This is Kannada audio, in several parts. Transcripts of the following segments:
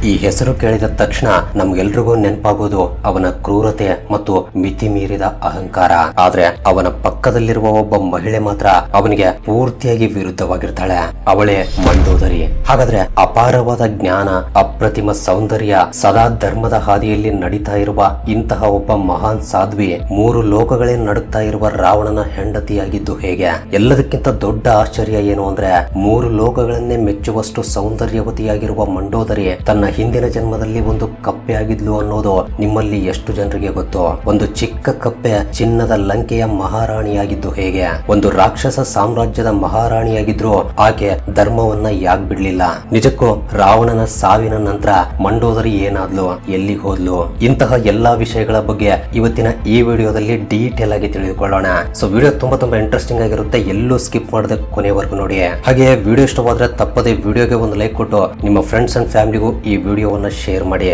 ಈ ಹೆಸರು ಕೇಳಿದ ತಕ್ಷಣ ನಮ್ಗೆಲ್ರಿಗೂ ನೆನಪಾಗೋದು ಅವನ ಕ್ರೂರತೆ ಮತ್ತು ಮಿತಿ ಮೀರಿದ ಅಹಂಕಾರ. ಆದ್ರೆ ಅವನ ಪಕ್ಕದಲ್ಲಿರುವ ಒಬ್ಬ ಮಹಿಳೆ ಮಾತ್ರ ಅವನಿಗೆ ಪೂರ್ತಿಯಾಗಿ ವಿರುದ್ಧವಾಗಿರ್ತಾಳೆ. ಅವಳೇ ಮಂಡೋದರಿ. ಹಾಗಾದ್ರೆ ಅಪಾರವಾದ ಜ್ಞಾನ, ಅಪ್ರತಿಮ ಸೌಂದರ್ಯ, ಸದಾ ಧರ್ಮದ ಹಾದಿಯಲ್ಲಿ ನಡೀತಾ ಇರುವ ಇಂತಹ ಒಬ್ಬ ಮಹಾನ್ ಸಾಧ್ವಿ 3 ಲೋಕಗಳೇ ನಡುತ್ತಾ ಇರುವ ರಾವಣನ ಹೆಂಡತಿಯಾಗಿದ್ದು ಹೇಗೆ? ಎಲ್ಲದಕ್ಕಿಂತ ದೊಡ್ಡ ಆಶ್ಚರ್ಯ ಏನು ಅಂದ್ರೆ 3 ಲೋಕಗಳನ್ನೇ ಮೆಚ್ಚುವಷ್ಟು ಸೌಂದರ್ಯವತಿಯಾಗಿರುವ ಮಂಡೋದರಿ ತನ್ನ ಹಿಂದಿನ ಜನ್ಮದಲ್ಲಿ ಒಂದು ಕಪ್ಪೆ ಆಗಿದ್ಲು ಅನ್ನೋದು ನಿಮ್ಮಲ್ಲಿ ಎಷ್ಟು ಜನರಿಗೆ ಗೊತ್ತು? ಒಂದು ಚಿಕ್ಕ ಕಪ್ಪೆ ಚಿನ್ನದ ಲಂಕೆಯ ಮಹಾರಾಣಿಯಾಗಿದ್ದು ಹೇಗೆ? ಒಂದು ರಾಕ್ಷಸ ಸಾಮ್ರಾಜ್ಯದ ಮಹಾರಾಣಿಯಾಗಿದ್ರು ಆಕೆ ಧರ್ಮವನ್ನ ಯಾಕೆ ಬಿಡ್ಲಿಲ್ಲ? ನಿಜಕ್ಕೂ ರಾವಣನ ಸಾವಿನ ನಂತರ ಮಂಡೋದರಿ ಏನಾದ್ಲು, ಎಲ್ಲಿಗೆ ಹೋದ್ಲು? ಇಂತಹ ಎಲ್ಲಾ ವಿಷಯಗಳ ಬಗ್ಗೆ ಇವತ್ತಿನ ಈ ವಿಡಿಯೋದಲ್ಲಿ ಡೀಟೇಲ್ ಆಗಿ ತಿಳಿದುಕೊಳ್ಳೋಣ. ಸೊ ವಿಡಿಯೋ ತುಂಬಾ ಇಂಟ್ರೆಸ್ಟಿಂಗ್ ಆಗಿರುತ್ತೆ, ಎಲ್ಲೂ ಸ್ಕಿಪ್ ಮಾಡದೆ ಕೊನೆವರೆಗೂ ನೋಡಿ. ಹಾಗೆ ವಿಡಿಯೋ ಇಷ್ಟವಾದ್ರೆ ತಪ್ಪದೆ ವಿಡಿಯೋಗೆ ಒಂದು ಲೈಕ್ ಕೊಟ್ಟು ನಿಮ್ಮ ಫ್ರೆಂಡ್ಸ್ ಅಂಡ್ ಫ್ಯಾಮಿಲಿಗೂ ಈ ವಿಡಿಯೋವನ್ನ ಶೇರ್ ಮಾಡಿ.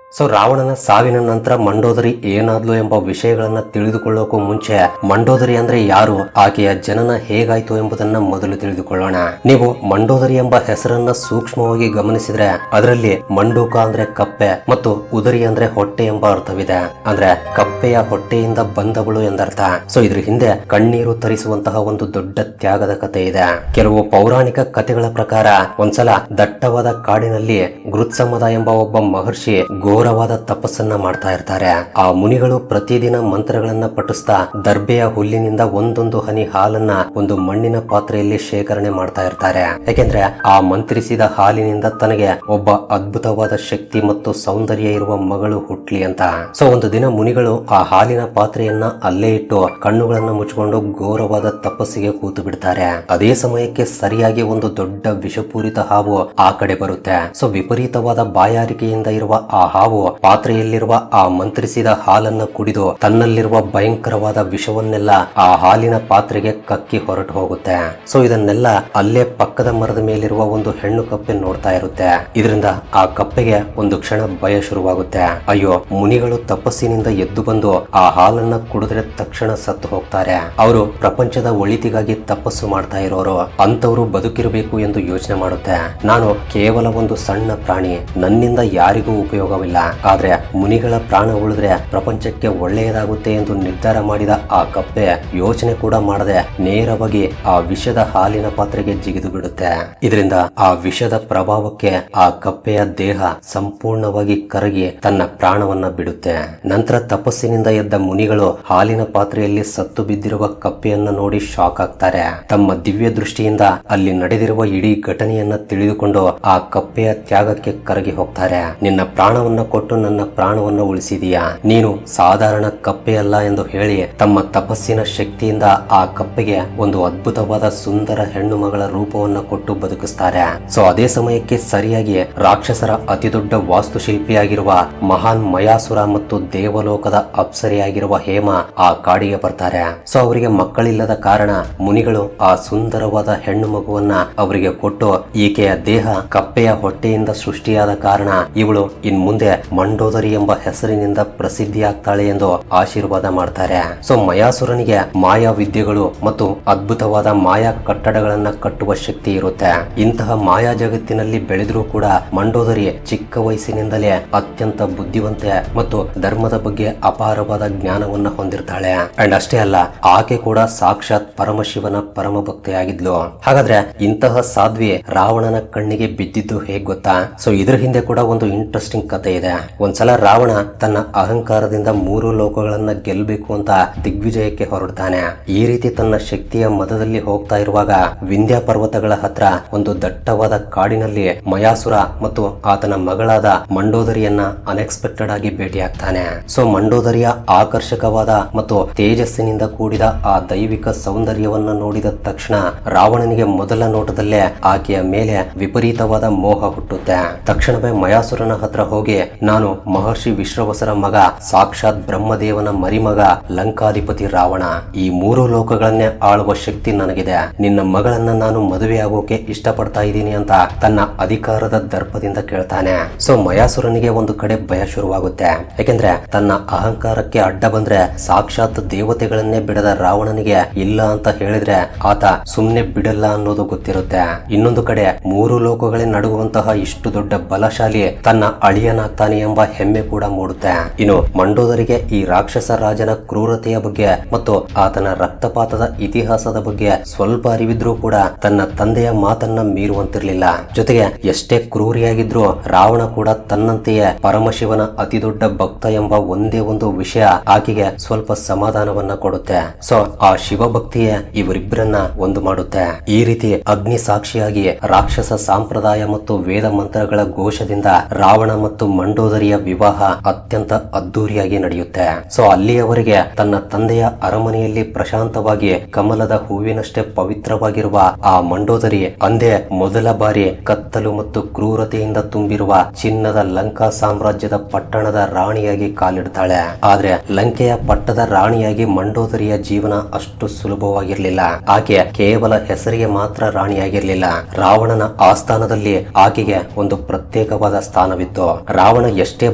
ಸೊ ರಾವಣನ ಸಾವಿನ ನಂತರ ಮಂಡೋದರಿ ಏನಾದ್ಲು ಎಂಬ ವಿಷಯಗಳನ್ನ ತಿಳಿದುಕೊಳ್ಳೋಕು ಮುಂಚೆ ಮಂಡೋದರಿ ಅಂದ್ರೆ ಯಾರು, ಆಕೆಯ ಜನನ ಹೇಗಾಯ್ತು ಎಂಬುದನ್ನ ಮೊದಲು ತಿಳಿದುಕೊಳ್ಳೋಣ. ನೀವು ಮಂಡೋದರಿ ಎಂಬ ಹೆಸರನ್ನ ಸೂಕ್ಷ್ಮವಾಗಿ ಗಮನಿಸಿದ್ರೆ ಅದರಲ್ಲಿ ಮಂಡೂಕ ಅಂದ್ರೆ ಕಪ್ಪೆ ಮತ್ತು ಉದರಿ ಅಂದ್ರೆ ಹೊಟ್ಟೆ ಎಂಬ ಅರ್ಥವಿದೆ. ಅಂದ್ರೆ ಕಪ್ಪೆಯ ಹೊಟ್ಟೆಯಿಂದ ಬಂದವಳು ಎಂದರ್ಥ. ಸೊ ಇದ್ರ ಹಿಂದೆ ಕಣ್ಣೀರು ತರಿಸುವಂತಹ ಒಂದು ದೊಡ್ಡ ತ್ಯಾಗದ ಕಥೆ ಇದೆ. ಕೆಲವು ಪೌರಾಣಿಕ ಕಥೆಗಳ ಪ್ರಕಾರ ಒಂದ್ಸಲ ದಟ್ಟವಾದ ಕಾಡಿನಲ್ಲಿ ಗೃತ್ಸಮದ ಎಂಬ ಒಬ್ಬ ಮಹರ್ಷಿ ಘೋರವಾದ ತಪಸ್ಸನ್ನ ಮಾಡ್ತಾ ಇರ್ತಾರೆ. ಆ ಮುನಿಗಳು ಪ್ರತಿದಿನ ಮಂತ್ರಗಳನ್ನ ಪಠಿಸ್ತಾ ದರ್ಬೆಯ ಹುಲ್ಲಿನಿಂದ ಒಂದೊಂದು ಹನಿ ಹಾಲನ್ನ ಒಂದು ಮಣ್ಣಿನ ಪಾತ್ರೆಯಲ್ಲಿ ಶೇಖರಣೆ ಮಾಡ್ತಾ ಇರ್ತಾರೆ. ಯಾಕೆಂದ್ರೆ ಆ ಮಂತ್ರಿಸಿದ ಹಾಲಿನಿಂದ ತನಗೆ ಒಬ್ಬ ಅದ್ಭುತವಾದ ಶಕ್ತಿ ಮತ್ತು ಸೌಂದರ್ಯ ಇರುವ ಮಗಳು ಹುಟ್ಲಿ ಅಂತ. ಸೊ ಒಂದು ದಿನ ಮುನಿಗಳು ಆ ಹಾಲಿನ ಪಾತ್ರೆಯನ್ನ ಅಲ್ಲೇ ಇಟ್ಟು ಕಣ್ಣುಗಳನ್ನ ಮುಚ್ಚಿಕೊಂಡು ಘೋರವಾದ ತಪಸ್ಸಿಗೆ ಕೂತು ಬಿಡ್ತಾರೆ. ಅದೇ ಸಮಯಕ್ಕೆ ಸರಿಯಾಗಿ ಒಂದು ದೊಡ್ಡ ವಿಷಪೂರಿತ ಹಾವು ಆ ಕಡೆ ಬರುತ್ತೆ. ಸೊ ವಿಪರೀತವಾದ ಬಾಯಾರಿಕೆಯಿಂದ ಇರುವ ಆ ಹಾವು ಪಾತ್ರೆಯಲ್ಲಿರುವ ಆ ಮಂತ್ರಿಸಿದ ಹಾಲನ್ನ ಕುಡಿದು ತನ್ನಲ್ಲಿರುವ ಭಯಂಕರವಾದ ವಿಷವನ್ನೆಲ್ಲ ಆ ಹಾಲಿನ ಪಾತ್ರೆಗೆ ಕಕ್ಕಿ ಹೊರಟು ಹೋಗುತ್ತೆ. ಸೊ ಇದನ್ನೆಲ್ಲ ಅಲ್ಲೇ ಪಕ್ಕದ ಮರದ ಮೇಲಿರುವ ಒಂದು ಹೆಣ್ಣು ಕಪ್ಪೆ ನೋಡ್ತಾ ಇರುತ್ತೆ. ಇದರಿಂದ ಆ ಕಪ್ಪೆಗೆ ಒಂದು ಕ್ಷಣ ಭಯ ಶುರುವಾಗುತ್ತೆ. ಅಯ್ಯೋ, ಮುನಿಗಳು ತಪಸ್ಸಿನಿಂದ ಎದ್ದು ಬಂದು ಆ ಹಾಲನ್ನ ಕುಡಿದ್ರೆ ತಕ್ಷಣ ಸತ್ತು ಹೋಗ್ತಾರೆ. ಅವರು ಪ್ರಪಂಚದ ಒಳಿತಿಗಾಗಿ ತಪಸ್ಸು ಮಾಡ್ತಾ ಇರೋರು, ಅಂತವರು ಬದುಕಿರಬೇಕು ಎಂದು ಯೋಚನೆ ಮಾಡುತ್ತೆ. ನಾನು ಕೇವಲ ಒಂದು ಸಣ್ಣ ಪ್ರಾಣಿ, ನನ್ನಿಂದ ಯಾರಿಗೂ ಉಪಯೋಗವಿಲ್ಲ. ಆದ್ರೆ ಮುನಿಗಳ ಪ್ರಾಣ ಉಳಿದ್ರೆ ಪ್ರಪಂಚಕ್ಕೆ ಒಳ್ಳೆಯದಾಗುತ್ತೆ ಎಂದು ನಿರ್ಧಾರ ಮಾಡಿದ ಆ ಕಪ್ಪೆ ಯೋಚನೆ ಕೂಡ ಮಾಡದೆ ನೇರವಾಗಿ ಆ ವಿಷದ ಹಾಲಿನ ಪಾತ್ರೆಗೆ ಜಿಗಿದು ಬಿಡುತ್ತೆ. ಇದರಿಂದ ಆ ವಿಷದ ಪ್ರಭಾವಕ್ಕೆ ಆ ಕಪ್ಪೆಯ ದೇಹ ಸಂಪೂರ್ಣವಾಗಿ ಕರಗಿ ತನ್ನ ಪ್ರಾಣವನ್ನ ಬಿಡುತ್ತೆ. ನಂತರ ತಪಸ್ಸಿನಿಂದ ಎದ್ದ ಮುನಿಗಳು ಹಾಲಿನ ಪಾತ್ರೆಯಲ್ಲಿ ಸತ್ತು ಬಿದ್ದಿರುವ ಕಪ್ಪೆಯನ್ನ ನೋಡಿ ಶಾಕ್ ಆಗ್ತಾರೆ. ತಮ್ಮ ದಿವ್ಯ ದೃಷ್ಟಿಯಿಂದ ಅಲ್ಲಿ ನಡೆದಿರುವ ಇಡೀ ಘಟನೆಯನ್ನ ತಿಳಿದುಕೊಂಡು ಆ ಕಪ್ಪೆಯ ತ್ಯಾಗಕ್ಕೆ ಕರಗಿ ಹೋಗ್ತಾರೆ. ನಿನ್ನ ಪ್ರಾಣವನ್ನ ಕೊಟ್ಟು ನನ್ನ ಪ್ರಾಣವನ್ನು ಉಳಿಸಿದೀಯಾ, ನೀನು ಸಾಧಾರಣ ಕಪ್ಪೆಯಲ್ಲ ಎಂದು ಹೇಳಿ ತಮ್ಮ ತಪಸ್ಸಿನ ಶಕ್ತಿಯಿಂದ ಆ ಕಪ್ಪೆಗೆ ಒಂದು ಅದ್ಭುತವಾದ ಸುಂದರ ಹೆಣ್ಣು ಮಗಳ ರೂಪವನ್ನು ಕೊಟ್ಟು ಬದುಕಿಸ್ತಾರೆ. ಸೊ ಅದೇ ಸಮಯಕ್ಕೆ ಸರಿಯಾಗಿ ರಾಕ್ಷಸರ ಅತಿದೊಡ್ಡ ವಾಸ್ತುಶಿಲ್ಪಿಯಾಗಿರುವ ಮಹಾನ್ ಮಯಾಸುರ ಮತ್ತು ದೇವಲೋಕದ ಅಪ್ಸರೆಯಾಗಿರುವ ಹೇಮ ಆ ಕಾಡಿಗೆ ಬರ್ತಾರೆ. ಸೊ ಅವರಿಗೆ ಮಕ್ಕಳಿಲ್ಲದ ಕಾರಣ ಮುನಿಗಳು ಆ ಸುಂದರವಾದ ಹೆಣ್ಣು ಮಗುವನ್ನ ಅವರಿಗೆ ಕೊಟ್ಟು ಈಕೆಯ ದೇಹ ಕಪ್ಪೆಯ ಹೊಟ್ಟೆಯಿಂದ ಸೃಷ್ಟಿಯಾದ ಕಾರಣ ಇವಳು ಇನ್ ಮುಂದೆ ಮಂಡೋದರಿ ಎಂಬ ಹೆಸರಿನಿಂದ ಪ್ರಸಿದ್ಧಿಯಾಗ್ತಾಳೆ ಎಂದು ಆಶೀರ್ವಾದ ಮಾಡ್ತಾರೆ. ಸೊ ಮಯಾಸುರನಿಗೆ ಮಾಯಾ ವಿದ್ಯೆಗಳು ಮತ್ತು ಅದ್ಭುತವಾದ ಮಾಯಾ ಕಟ್ಟಡಗಳನ್ನ ಕಟ್ಟುವ ಶಕ್ತಿ ಇರುತ್ತೆ. ಇಂತಹ ಮಾಯಾ ಜಗತ್ತಿನಲ್ಲಿ ಬೆಳೆದರೂ ಕೂಡ ಮಂಡೋದರಿ ಚಿಕ್ಕ ವಯಸ್ಸಿನಿಂದಲೇ ಅತ್ಯಂತ ಬುದ್ಧಿವಂತೆ ಮತ್ತು ಧರ್ಮದ ಬಗ್ಗೆ ಅಪಾರವಾದ ಜ್ಞಾನವನ್ನ ಹೊಂದಿರ್ತಾಳೆ. ಅಂಡ್ ಅಷ್ಟೇ ಅಲ್ಲ, ಆಕೆ ಕೂಡ ಸಾಕ್ಷಾತ್ ಪರಮಶಿವನ ಪರಮ ಭಕ್ತೆಯಾಗಿದ್ಲು. ಹಾಗಾದ್ರೆ ಇಂತಹ ಸಾಧ್ವಿ ರಾವಣನ ಕಣ್ಣಿಗೆ ಬಿದ್ದಿದ್ದು ಹೇಗ್ ಗೊತ್ತಾ? ಸೊ ಇದ್ರ ಹಿಂದೆ ಕೂಡ ಒಂದು ಇಂಟ್ರೆಸ್ಟಿಂಗ್ ಕಥೆ ಇದೆ. ಒಂದ್ಸಲ ರಾವಣ ತನ್ನ ಅಹಂಕಾರದಿಂದ 3 ಲೋಕಗಳನ್ನ ಗೆಲ್ಲಬೇಕು ಅಂತ ದಿಗ್ವಿಜಯಕ್ಕೆ ಹೊರಡ್ತಾನೆ. ಈ ರೀತಿ ತನ್ನ ಶಕ್ತಿಯ ಮದದಲ್ಲಿ ಹೋಗ್ತಾ ಇರುವಾಗ ವಿಂಧ್ಯ ಪರ್ವತಗಳ ಹತ್ರ ಒಂದು ದಟ್ಟವಾದ ಕಾಡಿನಲ್ಲಿ ಮಯಾಸುರ ಮತ್ತು ಆತನ ಮಗಳಾದ ಮಂಡೋದರಿಯನ್ನ ಅನ್ಎಕ್ಸ್ಪೆಕ್ಟೆಡ್ ಆಗಿ ಭೇಟಿಯಾಗ್ತಾನೆ. ಸೊ ಮಂಡೋದರಿಯ ಆಕರ್ಷಕವಾದ ಮತ್ತು ತೇಜಸ್ಸಿನಿಂದ ಕೂಡಿದ ಆ ದೈವಿಕ ಸೌಂದರ್ಯವನ್ನ ನೋಡಿದ ತಕ್ಷಣ ರಾವಣನಿಗೆ ಮೊದಲ ನೋಟದಲ್ಲೇ ಆಕೆಯ ಮೇಲೆ ವಿಪರೀತವಾದ ಮೋಹ ಹುಟ್ಟುತ್ತೆ. ತಕ್ಷಣವೇ ಮಯಾಸುರನ ಹತ್ರ ಹೋಗಿ ನಾನು ಮಹರ್ಷಿ ವಿಶ್ರವಸರ ಮಗ, ಸಾಕ್ಷಾತ್ ಬ್ರಹ್ಮದೇವನ ಮರಿಮಗ, ಲಂಕಾಧಿಪತಿ ರಾವಣ. ಈ 3 ಲೋಕಗಳನ್ನೇ ಆಳುವ ಶಕ್ತಿ ನನಗಿದೆ. ನಿನ್ನ ಮಗಳನ್ನ ನಾನು ಮದುವೆಯಾಗೋಕೆ ಇಷ್ಟಪಡ್ತಾ ಇದ್ದೀನಿ ಅಂತ ತನ್ನ ಅಧಿಕಾರದ ದರ್ಪದಿಂದ ಕೇಳ್ತಾನೆ. ಸೊ ಮಯಾಸುರನಿಗೆ ಒಂದು ಕಡೆ ಭಯ ಶುರುವಾಗುತ್ತೆ. ಯಾಕೆಂದ್ರೆ ತನ್ನ ಅಹಂಕಾರಕ್ಕೆ ಅಡ್ಡ ಬಂದ್ರೆ ಸಾಕ್ಷಾತ್ ದೇವತೆಗಳನ್ನೇ ಬಿಡದ ರಾವಣನಿಗೆ ಇಲ್ಲ ಅಂತ ಹೇಳಿದ್ರೆ ಆತ ಸುಮ್ನೆ ಬಿಡಲ್ಲ ಅನ್ನೋದು ಗೊತ್ತಿರುತ್ತೆ. ಇನ್ನೊಂದು ಕಡೆ 3 ಲೋಕಗಳೇ ನಡುಗುವಂತಹ ಇಷ್ಟು ದೊಡ್ಡ ಬಲಶಾಲಿ ತನ್ನ ಅಳಿಯನಾಗ್ತಾನೆ ಎಂಬ ಹೆಮ್ಮೆ ಕೂಡ ಮೂಡುತ್ತೆ. ಇನ್ನು ಮಂಡೋದರಿಗೆ ಈ ರಾಕ್ಷಸ ರಾಜನ ಕ್ರೂರತೆಯ ಬಗ್ಗೆ ಮತ್ತು ಆತನ ರಕ್ತಪಾತದ ಇತಿಹಾಸದ ಬಗ್ಗೆ ಸ್ವಲ್ಪ ಅರಿವಿದ್ರೂ ಕೂಡ ತನ್ನ ತಂದೆಯ ಮಾತನ್ನ ಮೀರುವಂತಿರ್ಲಿಲ್ಲ. ಜೊತೆಗೆ ಎಷ್ಟೇ ಕ್ರೂರಿಯಾಗಿದ್ರೂ ರಾವಣ ಕೂಡ ತನ್ನಂತೆಯೇ ಪರಮಶಿವನ ಅತಿ ದೊಡ್ಡ ಭಕ್ತ ಎಂಬ ಒಂದೇ ಒಂದು ವಿಷಯ ಆಕೆಗೆ ಸ್ವಲ್ಪ ಸಮಾಧಾನವನ್ನ ಕೊಡುತ್ತೆ. ಸೊ ಆ ಶಿವಭಕ್ತಿಯೇ ಇವರಿಬ್ಬರನ್ನ ಒಂದು ಮಾಡುತ್ತೆ. ಈ ರೀತಿ ಅಗ್ನಿ ಸಾಕ್ಷಿಯಾಗಿ ರಾಕ್ಷಸ ಸಂಪ್ರದಾಯ ಮತ್ತು ವೇದ ಮಂತ್ರಗಳ ಘೋಷದಿಂದ ರಾವಣ ಮತ್ತು ಮಂಡೋದರಿಯ ವಿವಾಹ ಅತ್ಯಂತ ಅದ್ದೂರಿಯಾಗಿ ನಡೆಯುತ್ತೆ. ಸೊ ಅಲ್ಲಿಯವರೆಗೆ ತನ್ನ ತಂದೆಯ ಅರಮನೆಯಲ್ಲಿ ಪ್ರಶಾಂತವಾಗಿ ಕಮಲದ ಹೂವಿನಷ್ಟೇ ಪವಿತ್ರವಾಗಿರುವ ಆ ಮಂಡೋದರಿ ಅಂದೇ ಮೊದಲ ಬಾರಿ ಕತ್ತಲು ಮತ್ತು ಕ್ರೂರತೆಯಿಂದ ತುಂಬಿರುವ ಚಿನ್ನದ ಲಂಕಾ ಸಾಮ್ರಾಜ್ಯದ ಪಟ್ಟಣದ ರಾಣಿಯಾಗಿ ಕಾಲಿಡ್ತಾಳೆ. ಆದ್ರೆ ಲಂಕೆಯ ಪಟ್ಟದ ರಾಣಿಯಾಗಿ ಮಂಡೋದರಿಯ ಜೀವನ ಅಷ್ಟು ಸುಲಭವಾಗಿರ್ಲಿಲ್ಲ. ಆಕೆ ಕೇವಲ ಹೆಸರಿಗೆ ಮಾತ್ರ ರಾಣಿಯಾಗಿರ್ಲಿಲ್ಲ. ರಾವಣನ ಆಸ್ಥಾನದಲ್ಲಿ ಆಕೆಗೆ ಒಂದು ಪ್ರತ್ಯೇಕವಾದ ಸ್ಥಾನವಿತ್ತು. ರಾವಣ ಎಷ್ಟೇ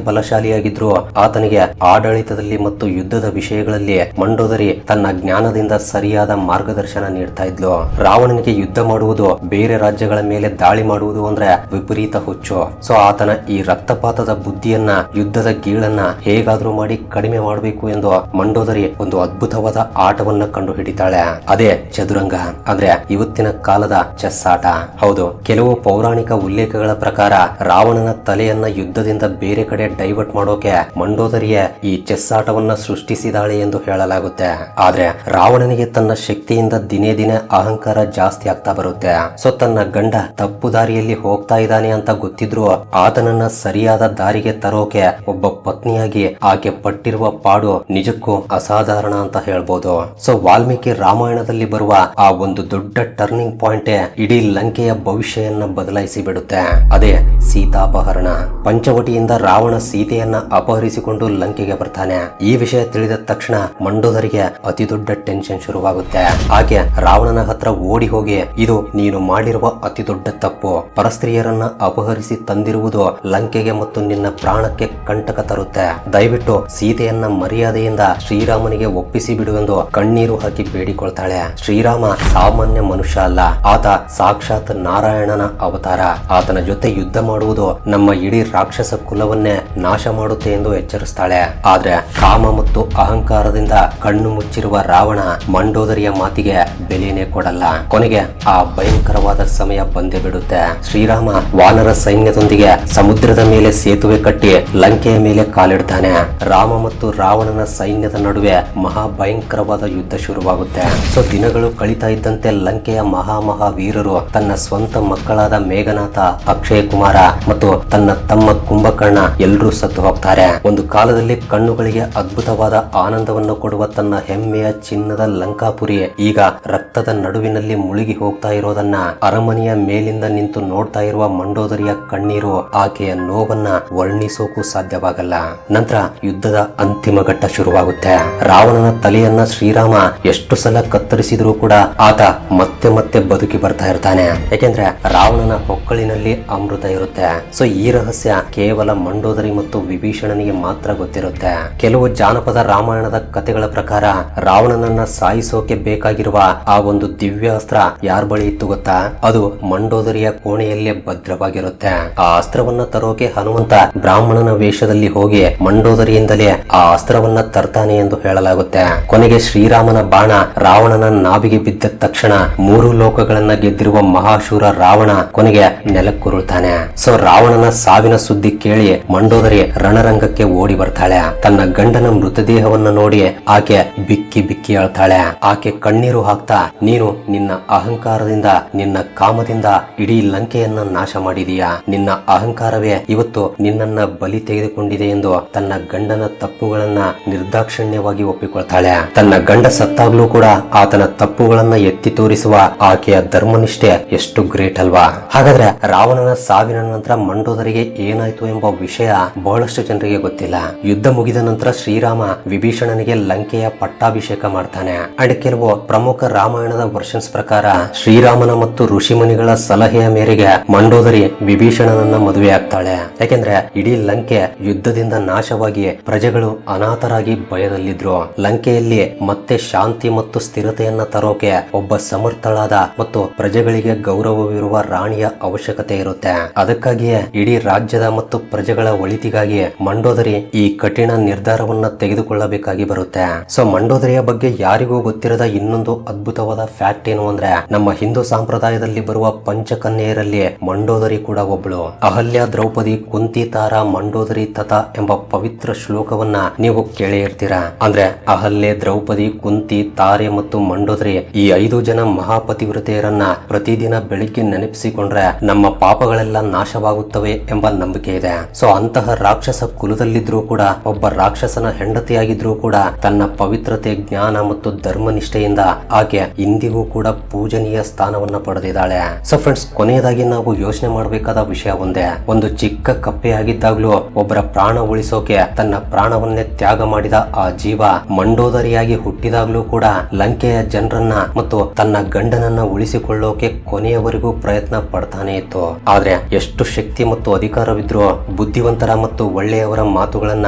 ಬಲಶಾಲಿಯಾಗಿದ್ರೂ ಆತನಿಗೆ ಆಡಳಿತದಲ್ಲಿ ಮತ್ತು ಯುದ್ಧದ ವಿಷಯಗಳಲ್ಲಿ ಮಂಡೋದರಿ ತನ್ನ ಜ್ಞಾನದಿಂದ ಸರಿಯಾದ ಮಾರ್ಗದರ್ಶನ ನೀಡ್ತಾ ಇದ್ಲು. ರಾವಣನಿಗೆ ಯುದ್ಧ ಮಾಡುವುದು, ಬೇರೆ ರಾಜ್ಯಗಳ ಮೇಲೆ ದಾಳಿ ಮಾಡುವುದು ಅಂದ್ರೆ ವಿಪರೀತ ಹುಚ್ಚು. ಸೊ ಆತನ ಈ ರಕ್ತಪಾತದ ಬುದ್ಧಿಯನ್ನ, ಯುದ್ಧದ ಗೀಳನ್ನ ಹೇಗಾದ್ರೂ ಮಾಡಿ ಕಡಿಮೆ ಮಾಡಬೇಕು ಎಂದು ಮಂಡೋದರಿ ಒಂದು ಅದ್ಭುತವಾದ ಆಟವನ್ನ ಕಂಡು ಹಿಡಿತಾಳೆ. ಅದೇ ಚದುರಂಗ, ಅಂದ್ರೆ ಇವತ್ತಿನ ಕಾಲದ ಚೆಸ್ ಆಟ. ಹೌದು, ಕೆಲವು ಪೌರಾಣಿಕ ಉಲ್ಲೇಖಗಳ ಪ್ರಕಾರ ರಾವಣನ ತಲೆಯನ್ನ ಯುದ್ಧದಿಂದ ಬೇರೆ ಕಡೆ ಡೈವರ್ಟ್ ಮಾಡೋಕೆ ಮಂಡೋದರಿಯೇ ಈ ಚೆಸ್ ಆಟವನ್ನ ಸೃಷ್ಟಿಸಿದಾಳೆ ಎಂದು ಹೇಳಲಾಗುತ್ತೆ. ಆದ್ರೆ ರಾವಣನಿಗೆ ತನ್ನ ಶಕ್ತಿಯಿಂದ ದಿನೇ ದಿನೇ ಅಹಂಕಾರ ಜಾಸ್ತಿ ಆಗ್ತಾ ಬರುತ್ತೆ. ಸೊ ತನ್ನ ಗಂಡ ತಪ್ಪು ದಾರಿಯಲ್ಲಿ ಹೋಗ್ತಾ ಇದ್ದಾನೆ ಅಂತ ಗೊತ್ತಿದ್ರು ಆತನನ್ನ ಸರಿಯಾದ ದಾರಿಗೆ ತರೋಕೆ ಒಬ್ಬ ಪತ್ನಿಯಾಗಿ ಆಕೆ ಪಟ್ಟಿರುವ ಪಾಡು ನಿಜಕ್ಕೂ ಅಸಾಧಾರಣ ಅಂತ ಹೇಳ್ಬೋದು. ಸೊ ವಾಲ್ಮೀಕಿ ರಾಮಾಯಣದಲ್ಲಿ ಬರುವ ಆ ಒಂದು ದೊಡ್ಡ ಟರ್ನಿಂಗ್ ಪಾಯಿಂಟ್ ಇಡೀ ಲಂಕೆಯ ಭವಿಷ್ಯವನ್ನ ಬದಲಾಯಿಸಿ ಬಿಡುತ್ತೆ. ಅದೇ ಸೀತಾಪಹರಣ. ಪಂಚವಟಿಯಿಂದ ರಾವಣ ಸೀತೆಯನ್ನ ಅಪಹರಿಸಿಕೊಂಡು ಲಂಕೆಗೆ ಬರ್ತಾನೆ. ಈ ವಿಷಯ ತಿಳಿದ ತಕ್ಷಣ ಮಂಡೋದರಿಗೆ ಅತಿ ದೊಡ್ಡ ಟೆನ್ಷನ್ ಶುರುವಾಗುತ್ತೆ. ಆಕೆ ರಾವಣನ ಹತ್ರ ಓಡಿ ಹೋಗಿ, ಇದು ನೀನು ಮಾಡಿರುವ ಅತಿ ದೊಡ್ಡ ತಪ್ಪು. ಪರಸ್ತ್ರೀಯರನ್ನ ಅಪಹರಿಸಿ ತಂದಿರುವುದು ಲಂಕೆಗೆ ಮತ್ತು ನಿನ್ನ ಪ್ರಾಣಕ್ಕೆ ಕಂಟಕ ತರುತ್ತೆ. ದಯವಿಟ್ಟು ಸೀತೆಯನ್ನ ಮರ್ಯಾದೆಯಿಂದ ಶ್ರೀರಾಮನಿಗೆ ಒಪ್ಪಿಸಿ ಬಿಡುವೆಂದು ಕಣ್ಣೀರು ಹಾಕಿ ಬೇಡಿಕೊಳ್ತಾಳೆ. ಶ್ರೀರಾಮ ಸಾಮಾನ್ಯ ಮನುಷ್ಯ ಅಲ್ಲ, ಆತ ಸಾಕ್ಷಾತ್ ನಾರಾಯಣನ ಅವತಾರ. ಆತನ ಜೊತೆ ಯುದ್ಧ ಮಾಡುವುದು ನಮ್ಮ ಇಡೀ ರಾಕ್ಷಸ ಕುಲವನ್ನೇ ನಾಶ ಮಾಡುತ್ತೆ ಎಂದು ಎಚ್ಚರಿಸ್ತಾಳೆ. ಆದ್ರೆ ಕಾಮ ಮತ್ತು ಅಹಂಕಾರದಿಂದ ಕಣ್ಣು ಮುಚ್ಚಿರುವ ರಾವಣ ಮಂಡೋದರಿಯ ಮಾತಿಗೆ ಬೆಲೆನೇ ಕೊಡಲ್ಲ. ಕೊನೆಗೆ ಆ ಭಯಂಕರವಾದ ಸಮಯ ಬಂದೇ ಬಿಡುತ್ತೆ. ಶ್ರೀರಾಮ ವಾನರ ಸೈನ್ಯದೊಂದಿಗೆ ಸಮುದ್ರದ ಮೇಲೆ ಸೇತುವೆ ಕಟ್ಟಿ ಲಂಕೆಯ ಮೇಲೆ ಕಾಲಿಡ್ತಾನೆ. ರಾಮ ಮತ್ತು ರಾವಣನ ಸೈನ್ಯದ ನಡುವೆ ಮಹಾ ಭಯಂಕರವಾದ ಯುದ್ಧ ಶುರುವಾಗುತ್ತೆ. ಸೊ ದಿನಗಳು ಕಳೀತಾ ಇದ್ದಂತೆ ಲಂಕೆಯ ಮಹಾವೀರರು ತನ್ನ ಸ್ವಂತ ಮಕ್ಕಳಾದ ಮೇಘನಾಥ, ಅಕ್ಷಯ ಕುಮಾರ ಮತ್ತು ತನ್ನ ತಮ್ಮ ಕುಂಭಕರ್ಣ ಎಲ್ಲರೂ ಸತ್ತು ಹೋಗ್ತಾರೆ. ಒಂದು ಕಾಲದಲ್ಲಿ ಕಣ್ಣುಗಳಿಗೆ ಅದ್ಭುತವಾದ ಆನಂದವನ್ನು ಕೊಡುವ ತನ್ನ ಹೆಮ್ಮೆಯ ಚಿನ್ನದ ಲಂಕಾಪುರಿ ಈಗ ರಕ್ತದ ನಡುವಿನಲ್ಲಿ ಮುಳುಗಿ ಹೋಗ್ತಾ ಇರೋದನ್ನ ಅರಮನೆಯ ಮೇಲಿಂದ ನಿಂತು ನೋಡ್ತಾ ಇರುವ ಮಂಡೋದರಿಯ ಕಣ್ಣೀರು ಆಕೆಯ ನೋವನ್ನ ವರ್ಣಿಸೋಕು ಸಾಧ್ಯವಾಗಲ್ಲ. ನಂತರ ಯುದ್ಧದ ಅಂತಿಮ ಘಟ್ಟ ಶುರುವಾಗುತ್ತೆ. ರಾವಣನ ತಲೆಯನ್ನ ಶ್ರೀರಾಮ ಎಷ್ಟು ಸಲ ಕತ್ತರಿಸಿದ್ರೂ ಕೂಡ ಆತ ಮತ್ತೆ ಮತ್ತೆ ಬದುಕಿ ಬರ್ತಾ ಇರ್ತಾನೆ. ಯಾಕೆಂದ್ರೆ ರಾವಣನ ಹೊಕ್ಕಳಿನಲ್ಲಿ ಅಮೃತ ಇರುತ್ತೆ. ಸೊ ಈ ರಹಸ್ಯ ಕೇವಲ ಮಂಡೋದರಿ ಮತ್ತು ವಿಭೀಷಣನಿಗೆ ಮಾತ್ರ ಗೊತ್ತಿರುತ್ತೆ. ಕೆಲವು ಜಾನಪದ ರಾಮಾಯಣದ ಕಥೆಗಳ ಪ್ರಕಾರ ರಾವಣನನ್ನ ಸಾಯಿಸೋಕೆ ಬೇಕಾಗಿರುವ ಆ ಒಂದು ದಿವ್ಯಾಸ್ತ್ರ ಯಾರ ಬಳಿ ಇತ್ತು ಗೊತ್ತಾ? ಅದು ಮಂಡೋದರಿಯ ಕೋಣೆಯಲ್ಲೇ ಭದ್ರವಾಗಿರುತ್ತೆ. ಆ ಅಸ್ತ್ರವನ್ನ ತರೋಕೆ ಹನುಮಂತ ಬ್ರಾಹ್ಮಣನ ವೇಷದಲ್ಲಿ ಹೋಗಿ ಮಂಡೋದರಿಯಿಂದಲೇ ಆ ಅಸ್ತ್ರವನ್ನ ತರ್ತಾನೆ ಎಂದು ಹೇಳಲಾಗುತ್ತೆ. ಕೊನೆಗೆ ಶ್ರೀರಾಮನ ಬಾಣ ರಾವಣನ ನಾಭಿಗೆ ಬಿದ್ದ ತಕ್ಷಣ 3 ಲೋಕಗಳನ್ನ ಗೆದ್ದಿರುವ ಮಹಾಶೂರ ರಾವಣ ಕೊನೆಗೆ ನೆಲಕ್ಕುರುಳ್ತಾನೆ. ಸೊ ರಾವಣನ ಸಾವಿನ ಸುದ್ದಿ ಕೇಳಿ ಮಂಡೋದರಿ ರಣರಂಗಕ್ಕೆ ಓಡಿ ಬರ್ತಾಳೆ. ತನ್ನ ಗಂಡನ ಮೃತದೇಹವನ್ನ ನೋಡಿ ಆಕೆ ಬಿಕ್ಕಿ ಬಿಕ್ಕಿ ಅಳ್ತಾಳೆ. ಆಕೆ ಕಣ್ಣೀರು ಹಾಕ್ತಾ, ನೀನು ನಿನ್ನ ಅಹಂಕಾರದಿಂದ, ನಿನ್ನ ಕಾಮದಿಂದ ಇಡೀ ಲಂಕೆಯನ್ನ ನಾಶ ಮಾಡಿದೀಯಾ. ನಿನ್ನ ಅಹಂಕಾರವೇ ಇವತ್ತು ನಿನ್ನನ್ನ ಬಲಿ ತೆಗೆದುಕೊಂಡಿದೆ ಎಂದು ತನ್ನ ಗಂಡನ ತಪ್ಪುಗಳನ್ನ ನಿರ್ದಾಕ್ಷಿಣ್ಯವಾಗಿ ಒಪ್ಪಿಕೊಳ್ತಾಳೆ. ತನ್ನ ಗಂಡ ಸತ್ತಾಗ್ಲೂ ಕೂಡ ಆತನ ತಪ್ಪುಗಳನ್ನ ಎತ್ತಿ ತೋರಿಸುವ ಆಕೆಯ ಧರ್ಮನಿಷ್ಠೆ ಎಷ್ಟು ಗ್ರೇಟ್ ಅಲ್ವಾ? ಹಾಗಾದ್ರೆ ರಾವಣನ ಸಾವಿನ ನಂತರ ಮಂಡೋದರಿಗೆ ಏನಾಯ್ತು ಎಂಬ ವಿಷಯ ಬಹಳಷ್ಟು ಜನರಿಗೆ ಗೊತ್ತಿಲ್ಲ. ಯುದ್ಧ ಮುಗಿದ ನಂತರ ಶ್ರೀರಾಮ ವಿಭೀಷಣನಿಗೆ ಲಂಕೆಯ ಪಟ್ಟಾಭಿಷೇಕ ಮಾಡ್ತಾನೆ. ಅಂಡ್ ಕೆಲವು ಪ್ರಮುಖ ರಾಮಾಯಣದ ವರ್ಷನ್ಸ್ ಪ್ರಕಾರ ಶ್ರೀರಾಮನ ಮತ್ತು ಋಷಿಮುನಿಗಳ ಸಲಹೆಯ ಮೇರೆಗೆ ಮಂಡೋದರಿ ವಿಭೀಷಣನನ್ನ ಮದುವೆ ಆಗ್ತಾಳೆ. ಯಾಕೆಂದ್ರೆ ಇಡೀ ಲಂಕೆ ಯುದ್ಧದಿಂದ ನಾಶವಾಗಿ ಪ್ರಜೆಗಳು ಅನಾಥರಾಗಿ ಭಯದಲ್ಲಿದ್ರು. ಲಂಕೆಯಲ್ಲಿ ಮತ್ತೆ ಶಾಂತಿ ಮತ್ತು ಸ್ಥಿರತೆಯನ್ನ ತರೋಕೆ ಒಬ್ಬ ಸಮರ್ಥಳಾದ ಮತ್ತು ಪ್ರಜೆಗಳಿಗೆ ಗೌರವವಿರುವ ರಾಣಿಯ ಅವಶ್ಯಕತೆ ಇರುತ್ತೆ. ಅದಕ್ಕಾಗಿಯೇ ಇಡೀ ರಾಜ್ಯದ ಮತ್ತು ಪ್ರಜೆಗಳ ಒಳಿತಿಗಾಗಿ ಮಂಡೋದರಿ ಈ ಕಠಿಣ ನಿರ್ಧಾರವನ್ನ ತೆಗೆದುಕೊಳ್ಳಬೇಕಾಗಿ ಬರುತ್ತೆ. ಸೊ ಮಂಡೋದರಿಯ ಬಗ್ಗೆ ಯಾರಿಗೂ ಗೊತ್ತಿರದ ಇನ್ನೊಂದು ಅದ್ಭುತವಾದ ಫ್ಯಾಕ್ಟ್ ಏನು ಅಂದ್ರೆ, ನಮ್ಮ ಹಿಂದೂ ಸಂಪ್ರದಾಯದಲ್ಲಿ ಬರುವ ಪಂಚಕನ್ಯೆಯರಲ್ಲಿ ಮಂಡೋದರಿ ಕೂಡ ಒಬ್ಳು. ಅಹಲ್ಯ, ದ್ರೌಪದಿ, ಕುಂತಿ, ತಾರ, ಮಂಡೋದರಿ ತಥಾ ಎಂಬ ಪವಿತ್ರ ಶ್ಲೋಕವನ್ನ ನೀವು ಕೇಳೇ ಇರ್ತೀರಾ. ಅಂದ್ರೆ ಅಹಲ್ಯೆ, ದ್ರೌಪದಿ, ಕುಂತಿ, ತಾರೆ ಮತ್ತು ಮಂಡೋದರಿ ಈ 5 ಜನ ಮಹಾಪತಿವ್ರತೆಯರನ್ನ ಪ್ರತಿದಿನ ಬೆಳಿಗ್ಗೆ ನೆನಪಿಸಿಕೊಂಡ್ರೆ ನಮ್ಮ ಪಾಪಗಳೆಲ್ಲ ನಾಶವಾಗುತ್ತವೆ ಎಂಬ ನಂಬಿಕೆ ಇದೆ. ಸೊ ಅಂತಹ ರಾಕ್ಷಸ ಕುಲದಲ್ಲಿದ್ರೂ ಕೂಡ, ಒಬ್ಬ ರಾಕ್ಷಸನ ಹೆಂಡತಿಯಾಗಿದ್ರೂ ಕೂಡ ತನ್ನ ಪವಿತ್ರತೆ, ಜ್ಞಾನ ಮತ್ತು ಧರ್ಮನಿಷ್ಠೆಯಿಂದ ಆಕೆ ಇಂದಿಗೂ ಕೂಡ ಪೂಜನೀಯ ಸ್ಥಾನವನ್ನ ಪಡೆದಿದ್ದಾಳೆ. ಸೊ ಫ್ರೆಂಡ್ಸ್, ಕೊನೆಯದಾಗಿ ನಾವು ಯೋಚನೆ ಮಾಡಬೇಕಾದ ವಿಷಯ ಒಂದೇ. ಒಂದು ಚಿಕ್ಕ ಕಪ್ಪೆಯಾಗಿದ್ದಾಗ್ಲೂ ಒಬ್ಬರ ಪ್ರಾಣ ಉಳಿಸೋಕೆ ತನ್ನ ಪ್ರಾಣವನ್ನೇ ತ್ಯಾಗ ಮಾಡಿದ ಆ ಜೀವ ಮಂಡೋದರಿಯಾಗಿ ಹುಟ್ಟಿದಾಗ್ಲೂ ಕೂಡ ಲಂಕೆಯ ಜನರನ್ನ ಮತ್ತು ತನ್ನ ಗಂಡನನ್ನ ಉಳಿಸಿಕೊಳ್ಳೋಕೆ ಕೊನೆಯವರೆಗೂ ಪ್ರಯತ್ನ ಪಡ್ತಾನೆ ಇತ್ತು. ಆದ್ರೆ ಎಷ್ಟು ಶಕ್ತಿ ಮತ್ತು ಅಧಿಕಾರವಿದ್ರೂ ಬುದ್ಧಿವಂತರ ಮತ್ತು ಒಳ್ಳೆಯವರ ಮಾತುಗಳನ್ನ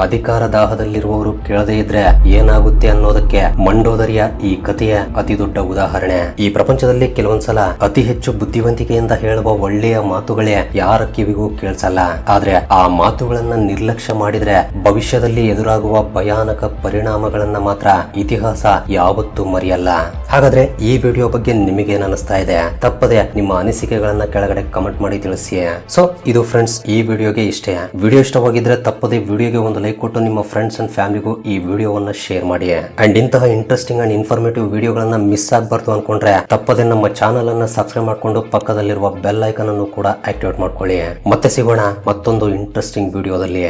ಅಧಿಕಾರ ದಾಹದಲ್ಲಿರುವವರು ಕೇಳದೇ ಇದ್ರೆ ಏನಾಗುತ್ತೆ ಅನ್ನೋದಕ್ಕೆ ಮಂಡೋದರಿಯ ಈ ಕಥೆಯ ಅತಿ ದೊಡ್ಡ ಉದಾಹರಣೆ. ಈ ಪ್ರಪಂಚದಲ್ಲಿ ಕೆಲವೊಂದ್ಸಲ ಅತಿ ಹೆಚ್ಚು ಬುದ್ಧಿವಂತಿಕೆಯಿಂದ ಹೇಳುವ ಒಳ್ಳೆಯ ಮಾತುಗಳೇ ಯಾರ ಕಿವಿಗೂ ಕೇಳಿಸಲ್ಲ. ಆದ್ರೆ ಆ ಮಾತುಗಳನ್ನ ನಿರ್ಲಕ್ಷ್ಯ ಮಾಡಿದ್ರೆ ಭವಿಷ್ಯದಲ್ಲಿ ಎದುರಾಗುವ ಭಯಾನಕ ಪರಿಣಾಮಗಳನ್ನ ಮಾತ್ರ ಇತಿಹಾಸ ಯಾವತ್ತೂ ಮರೆಯಲ್ಲ. ಹಾಗಾದ್ರೆ ಈ ವಿಡಿಯೋ ಬಗ್ಗೆ ನಿಮಗೇನ್ ಅನಿಸ್ತಾ ಇದೆ? ತಪ್ಪದೆ ನಿಮ್ಮ ಅನಿಸಿಕೆಗಳನ್ನ ಕೆಳಗಡೆ ಕಮೆಂಟ್ ಮಾಡಿ ತಿಳಿಸಿ. ಸೊ ಇದು ಫ್ರೆಂಡ್ಸ್ ಈ ವಿಡಿಯೋಗೆ ಇಷ್ಟೇ. ವಿಡಿಯೋ ಇಷ್ಟವಾಗಿದ್ರೆ ತಪ್ಪದೆ ವಿಡಿಯೋಗೆ ಒಂದು ಲೈಕ್ ಕೊಟ್ಟು ನಿಮ್ಮ ಫ್ರೆಂಡ್ಸ್ ಅಂಡ್ ಫ್ಯಾಮಿಲಿಗೂ ಈ ವಿಡಿಯೋವನ್ನ ಶೇರ್ ಮಾಡಿ. ಅಂಡ್ ಇಂತಹ ಇಂಟ್ರೆಸ್ಟಿಂಗ್ ಅಂಡ್ ಇನ್ಫಾರ್ಮೇಟಿವ್ ವಿಡಿಯೋಗಳನ್ನ ಮಿಸ್ ಆಗಬಾರ್ದು ಅನ್ಕೊಂಡ್ರೆ ತಪ್ಪದೆ ನಮ್ಮ ಚಾನಲ್ ಅನ್ನ ಸಬ್ಸ್ಕ್ರೈಬ್ ಮಾಡ್ಕೊಂಡು ಪಕ್ಕದಲ್ಲಿರುವ ಬೆಲ್ ಐಕಾನ್ ಅನ್ನು ಕೂಡ ಆಕ್ಟಿವೇಟ್ ಮಾಡ್ಕೊಳ್ಳಿ. ಮತ್ತೆ ಸಿಗೋಣ ಮತ್ತೊಂದು ಇಂಟ್ರೆಸ್ಟಿಂಗ್ ವಿಡಿಯೋದಲ್ಲಿ.